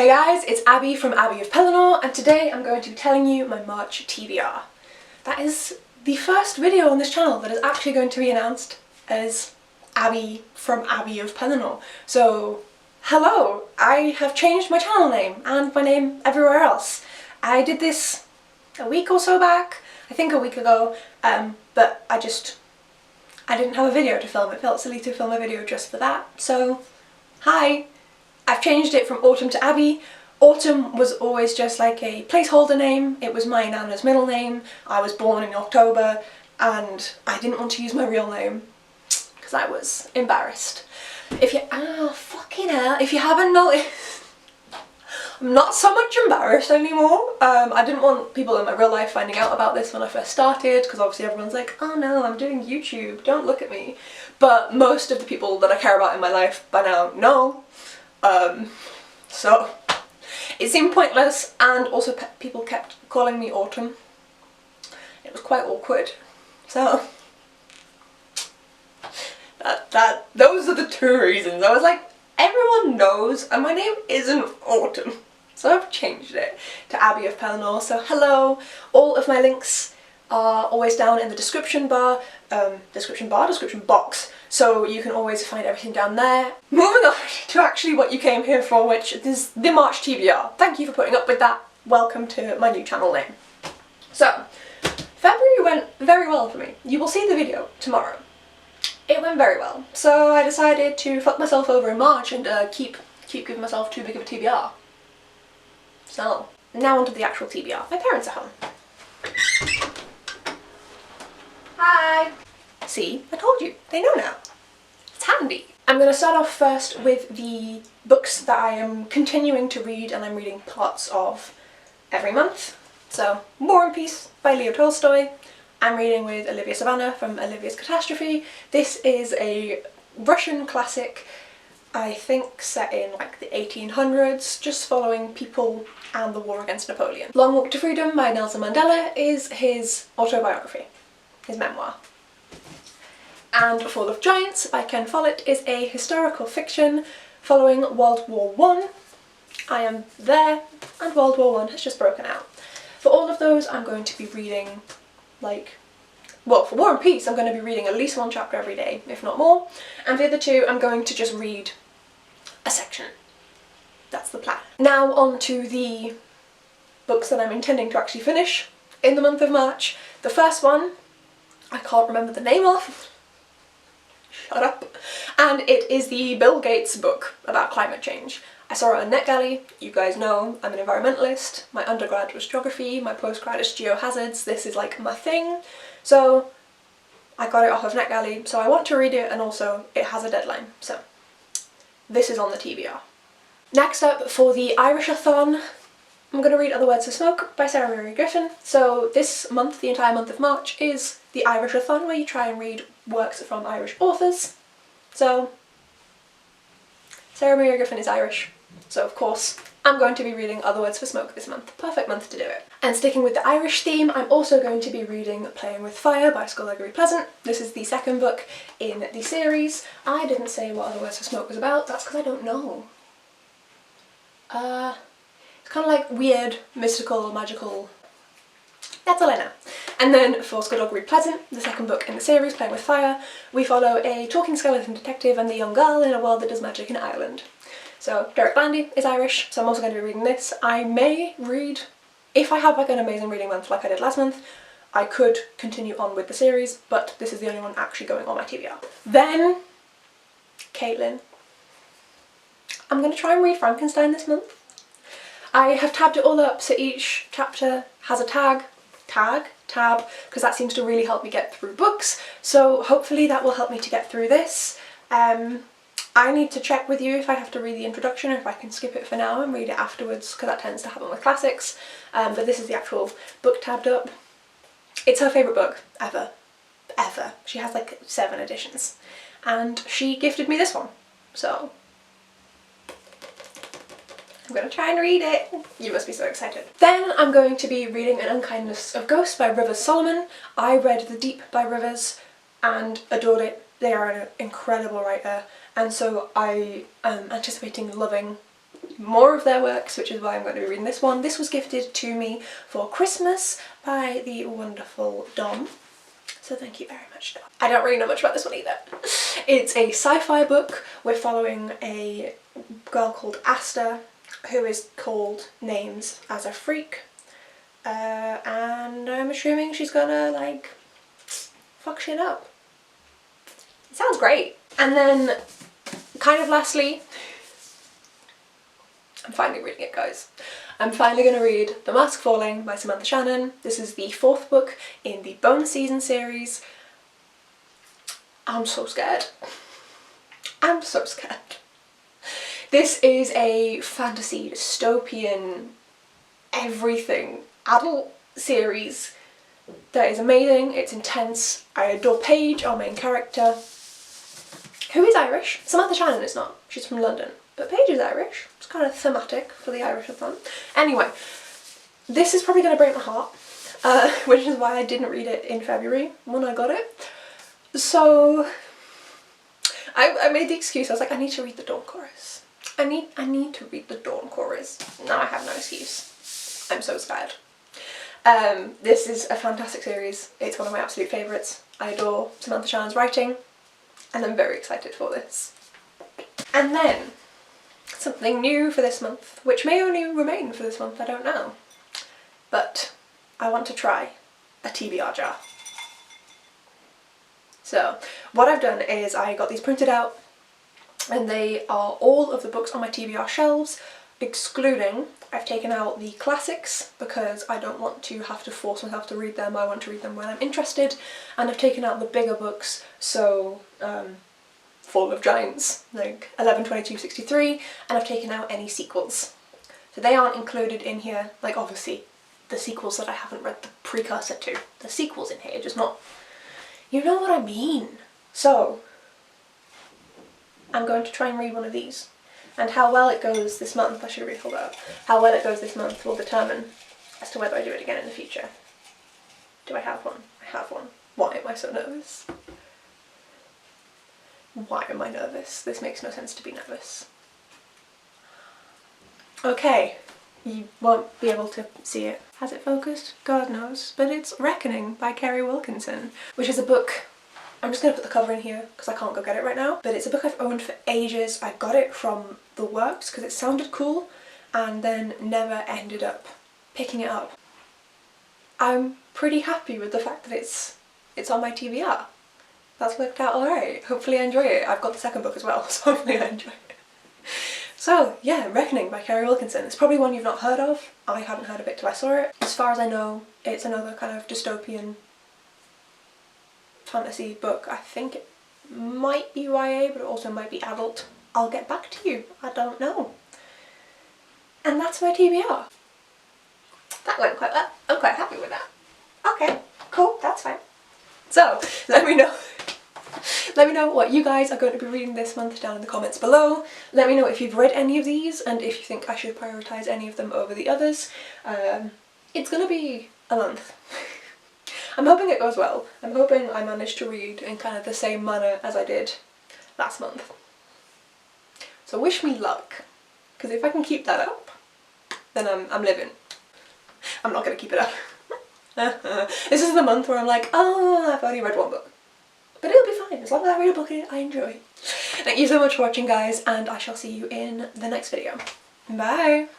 Hey guys, it's Abby from Abby of Pellinor, and today I'm going to be telling you my March TBR. That is the first video on this channel that is actually going to be announced as Abby from Abby of Pellinor. So, hello! I have changed my channel name and my name everywhere else. I did this a week or so back, I think a week ago, but I didn't have a video to film. It felt silly to film a video just for that, so hi! I've changed it from Autumn to Abby. Autumn was always just like a placeholder name. It was my nana's middle name. I was born in October and I didn't want to use my real name because I was embarrassed. Fucking hell, if you haven't noticed, I'm not so much embarrassed anymore. I didn't want people in my real life finding out about this when I first started, because obviously everyone's like, oh no, I'm doing YouTube, don't look at me. But most of the people that I care about in my life by now know. So it seemed pointless, and also people kept calling me Autumn. It was quite awkward. So those are the two reasons. I was like, everyone knows, and my name isn't Autumn. So I've changed it to Abby of Pellinor. So hello, all of my links are always down in the description box, so you can always find everything down there. Moving on to actually what you came here for, which is the March TBR. Thank you for putting up with that. Welcome to my new channel name. So, February went very well for me. You will see the video tomorrow. It went very well, so I decided to fuck myself over in March and keep giving myself too big of a TBR. So, now onto the actual TBR. My parents are home. Hi! See, I told you, they know now. It's handy. I'm going to start off first with the books that I am continuing to read and I'm reading parts of every month. So, War and Peace by Leo Tolstoy. I'm reading with Olivia Savannah from Olivia's Catastrophe. This is a Russian classic, I think set in like the 1800s, just following people and the war against Napoleon. Long Walk to Freedom by Nelson Mandela is his autobiography. His memoir. And Fall of Giants by Ken Follett is a historical fiction following World War I. I am there, and World War I has just broken out. For all of those I'm going to be reading for War and Peace I'm going to be reading at least one chapter every day, if not more, and for the other two I'm going to just read a section. That's the plan. Now on to the books that I'm intending to actually finish in the month of March. The first one I can't remember the name of. Shut up. And it is the Bill Gates book about climate change. I saw it on NetGalley. You guys know I'm an environmentalist. My undergrad was geography, my postgrad is geohazards. This is like my thing. So I got it off of NetGalley, so I want to read it, and also it has a deadline. So this is on the TBR. Next up, for the Irish-a-thon, I'm going to read Other Words of Smoke by Griffin. So this month, the entire month of March, is the Irish-a-thon, where you try and read works from Irish authors. So Griffin is Irish, so of course I'm going to be reading Other Words for Smoke this month. Perfect month to do it. And sticking with the Irish theme, I'm also going to be reading Playing with Fire by Skulduggery. This is the second book in the series. I didn't say what Other Words for Smoke was about, that's because I don't know. It's kind of like weird, mystical, magical. That's all I know. And then for Skulduggery, the second book in the series, Playing with Fire, we follow a talking skeleton detective and the young girl in a world that does magic in Ireland. So Landy is Irish, so I'm also going to be reading this. I may read, if I have like an amazing reading month like I did last month, I could continue on with the series, but this is the only one actually going on my TBR. Then, Caitlin. I'm going to try and read Frankenstein this month. I have tabbed it all up, so each chapter has a tab, because that seems to really help me get through books, so hopefully that will help me to get through this. I need to check with you if I have to read the introduction or if I can skip it for now and read it afterwards, because that tends to happen with classics, but this is the actual book tabbed up. It's her favourite book, ever. She has like 7 editions, and she gifted me this one, so I'm going to try and read it. You must be so excited. Then I'm going to be reading An Unkindness of Ghosts by Rivers Solomon. I read The Deep by Rivers and adored it. They are an incredible writer, and so I am anticipating loving more of their works, which is why I'm going to be reading this one. This was gifted to me for Christmas by the wonderful Dom. So thank you very much, Dom. I don't really know much about this one either. It's a sci-fi book. We're following a girl called Asta, who is called names as a freak. And I'm assuming she's gonna, like, fuck shit up. It sounds great. And then, kind of lastly, I'm finally reading it, guys. I'm finally going to read The Mask Falling by Samantha Shannon. This is the 4th book in the Bone Season series. I'm so scared. I'm so scared. This is a fantasy, dystopian, everything adult series that is amazing. It's intense. I adore Paige, our main character, who is Irish. Samantha Shannon is not. She's from London. But Paige is Irish. It's kind of thematic for the Irish-a-thon. Anyway, this is probably going to break my heart, which is why I didn't read it in February when I got it. So I made the excuse. I was like, I need to read the Dawn Chorus. I need to read the Dawn Chorus. Now I have no excuse. I'm so scared. This is a fantastic series. It's one of my absolute favourites. I adore Samantha Shannon's writing, and I'm very excited for this. And then something new for this month, which may only remain for this month, I don't know. But I want to try a TBR jar. So what I've done is I got these printed out, and they are all of the books on my TBR shelves, excluding, I've taken out the classics because I don't want to have to force myself to read them. I want to read them when I'm interested, and I've taken out the bigger books, so Fall of Giants, like 11, 22, 63, and I've taken out any sequels. So they aren't included in here, like obviously the sequels that I haven't read the precursor to. The sequels in here, just not, you know what I mean. So I'm going to try and read one of these. And how well it goes this month, I should really hold up, how well it goes this month will determine as to whether I do it again in the future. Do I have one? I have one. Why am I so nervous? Why am I nervous? This makes no sense to be nervous. Okay, you won't be able to see it. Has it focused? God knows. But it's Reckoning by Kerry Wilkinson, which is a book, I'm just going to put the cover in here because I can't go get it right now, but it's a book I've owned for ages. I got it from the works because it sounded cool and then never ended up picking it up. I'm pretty happy with the fact that it's on my TBR. That's worked out alright. Hopefully I enjoy it. I've got the second book as well, so hopefully I enjoy it. So yeah, Reckoning by Kerry Wilkinson. It's probably one you've not heard of. I hadn't heard of it till I saw it. As far as I know, it's another kind of dystopian fantasy book. I think it might be YA, but it also might be adult. I'll get back to you. I don't know. And that's my TBR. That went quite well. I'm quite happy with that. Okay, cool, that's fine. So, let me know what you guys are going to be reading this month down in the comments below. Let me know if you've read any of these and if you think I should prioritise any of them over the others. It's going to be a month. I'm hoping it goes well. I'm hoping I manage to read in kind of the same manner as I did last month. So wish me luck, because if I can keep that up, then I'm living. I'm not going to keep it up. This is the month where I'm like, oh, I've only read one book. But it'll be fine, as long as I read a book I enjoy. Thank you so much for watching, guys, and I shall see you in the next video. Bye!